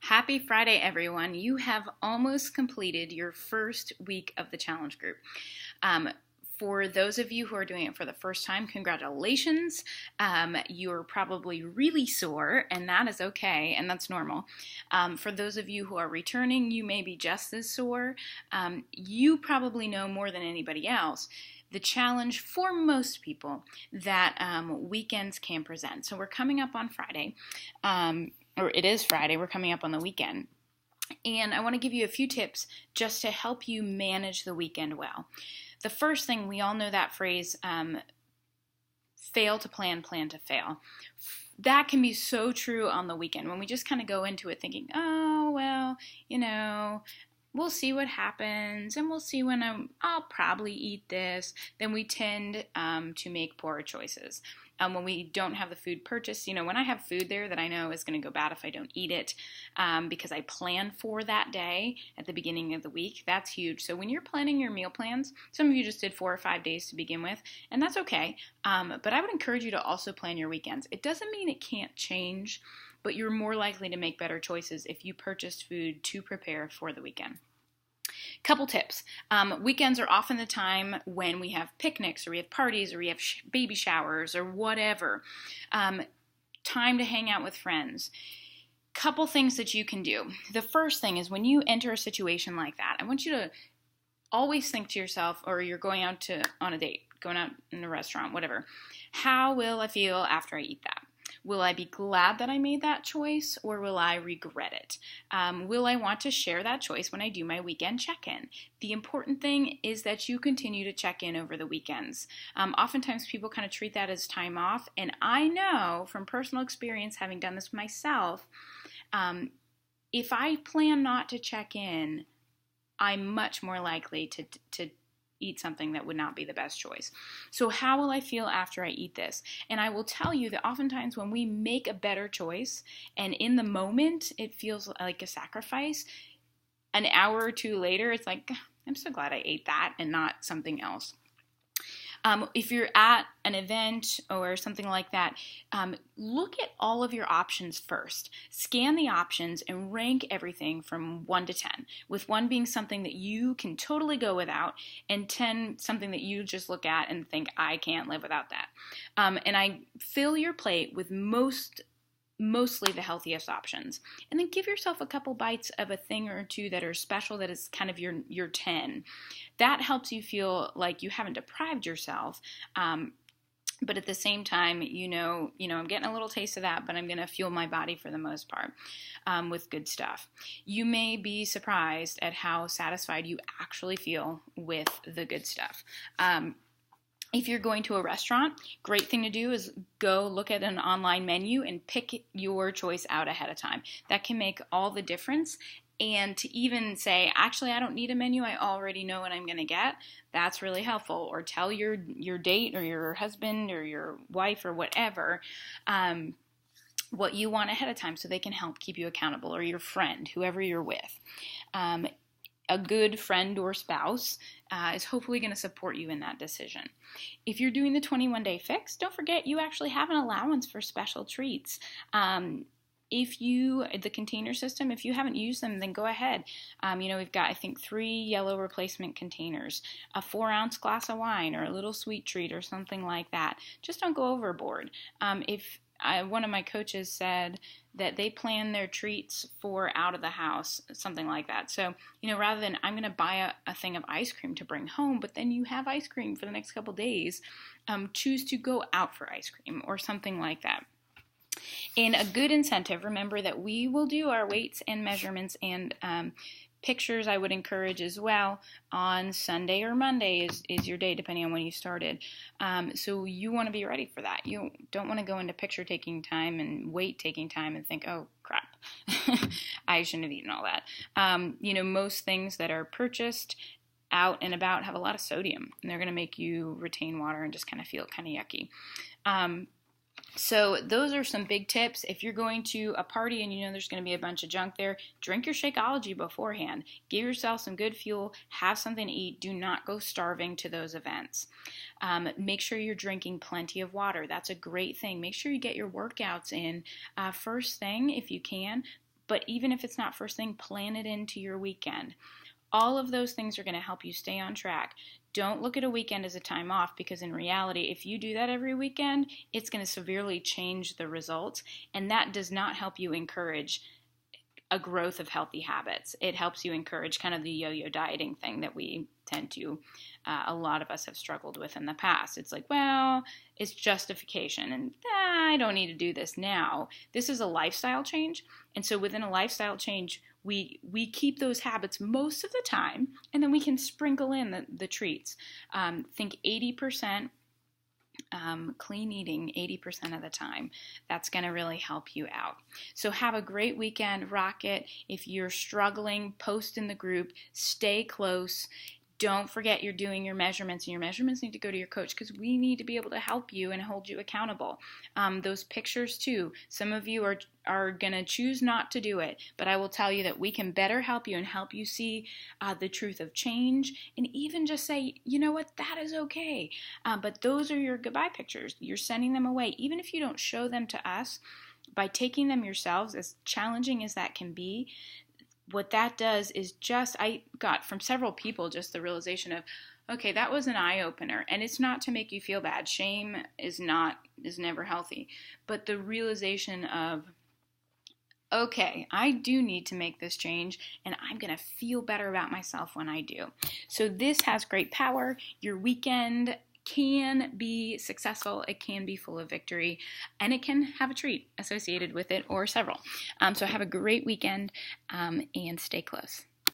Happy Friday, everyone. You have almost completed your first week of the challenge group. For those of you who are doing it for the first time, congratulations. You're probably really sore, and that is okay, and that's normal. For those of you who are returning, you may be just as sore. You probably know more than anybody else the challenge for most people that weekends can present. So we're coming up on Friday. Or it is Friday, we're coming up on the weekend. And I want to give you a few tips just to help you manage the weekend well. The first thing, we all know that phrase, fail to plan, plan to fail. That can be so true on the weekend when we just kind of go into it thinking, oh, well, we'll see what happens, and we'll see when I'll probably eat this. Then we tend to make poor choices. When we don't have the food purchased, when I have food there that I know is going to go bad if I don't eat it because I plan for that day at the beginning of the week, that's huge. So when you're planning your meal plans, some of you just did 4 or 5 days to begin with, and that's okay. But I would encourage you to also plan your weekends. It doesn't mean it can't change, but you're more likely to make better choices if you purchased food to prepare for the weekend. Couple tips. Weekends are often the time when we have picnics or we have parties or we have baby showers or whatever. Time to hang out with friends. Couple things that you can do. The first thing is when you enter a situation like that, I want you to always think to yourself, or you're going out on a date, going out in a restaurant, whatever. How will I feel after I eat that? Will I be glad that I made that choice, or will I regret it? Will I want to share that choice when I do my weekend check-in? The important thing is that you continue to check in over the weekends. Oftentimes people kind of treat that as time off, and I know from personal experience, having done this myself, if I plan not to check in, I'm much more likely to eat something that would not be the best choice. So how will I feel after I eat this? And I will tell you that oftentimes when we make a better choice and in the moment it feels like a sacrifice, an hour or two later it's like, I'm so glad I ate that and not something else. If you're at an event or something like that, look at all of your options first. Scan the options and rank everything from 1 to 10, with 1 being something that you can totally go without, and 10 something that you just look at and think, I can't live without that. And I fill your plate with mostly the healthiest options. And then give yourself a couple bites of a thing or two that are special, that is kind of your 10. That helps you feel like you haven't deprived yourself. But at the same time, I'm getting a little taste of that, but I'm going to fuel my body for the most part with good stuff. You may be surprised at how satisfied you actually feel with the good stuff. If you're going to a restaurant, great thing to do is go look at an online menu and pick your choice out ahead of time. That can make all the difference. And to even say, actually, I don't need a menu, I already know what I'm going to get, that's really helpful. Or tell your date or your husband or your wife or whatever what you want ahead of time so they can help keep you accountable, or your friend, whoever you're with. A good friend or spouse is hopefully going to support you in that decision. If you're doing the 21-day fix, don't forget you actually have an allowance for special treats. The container system, if you haven't used them, then go ahead. We've got, I think, 3 yellow replacement containers, a 4-ounce glass of wine, or a little sweet treat or something like that. Just don't go overboard. One of my coaches said that they plan their treats for out of the house, something like that. So, rather than I'm going to buy a thing of ice cream to bring home, but then you have ice cream for the next couple days, choose to go out for ice cream or something like that. And a good incentive, remember that we will do our weights and measurements and pictures, I would encourage as well, on Sunday or Monday is your day, depending on when you started. So you want to be ready for that. You don't want to go into picture taking time and weight taking time and think, oh, crap, I shouldn't have eaten all that. Most things that are purchased out and about have a lot of sodium, and they're going to make you retain water and just kind of feel kind of yucky. So those are some big tips. If you're going to a party and there's going to be a bunch of junk there, drink your Shakeology beforehand. Give yourself some good fuel. Have something to eat. Do not go starving to those events. Make sure you're drinking plenty of water. That's a great thing. Make sure you get your workouts in first thing if you can. But even if it's not first thing, plan it into your weekend. All of those things are going to help you stay on track. Don't look at a weekend as a time off, because in reality, if you do that every weekend, it's going to severely change the results, and that does not help you encourage a growth of healthy habits. It helps you encourage kind of the yo-yo dieting thing that we tend to, a lot of us have struggled with in the past. It's like, well, it's justification, and I don't need to do this now. This is a lifestyle change, and so within a lifestyle change, we keep those habits most of the time, and then we can sprinkle in the treats. Think 80% clean eating 80% of the time. That's going to really help you out. So have a great weekend. Rock it. If you're struggling, post in the group. Stay close. Don't forget you're doing your measurements, and your measurements need to go to your coach, because we need to be able to help you and hold you accountable. Those pictures too, some of you are going to choose not to do it, but I will tell you that we can better help you and help you see the truth of change, and even just say, you know what, that is okay. But those are your goodbye pictures. You're sending them away. Even if you don't show them to us, by taking them yourselves, as challenging as that can be, what that does is I got from several people just the realization of, okay, that was an eye-opener. And it's not to make you feel bad. Shame is never healthy. But the realization of, okay, I do need to make this change, and I'm going to feel better about myself when I do. So this has great power. Your weekend can be successful, it can be full of victory, and it can have a treat associated with it, or several. So have a great weekend, and stay close.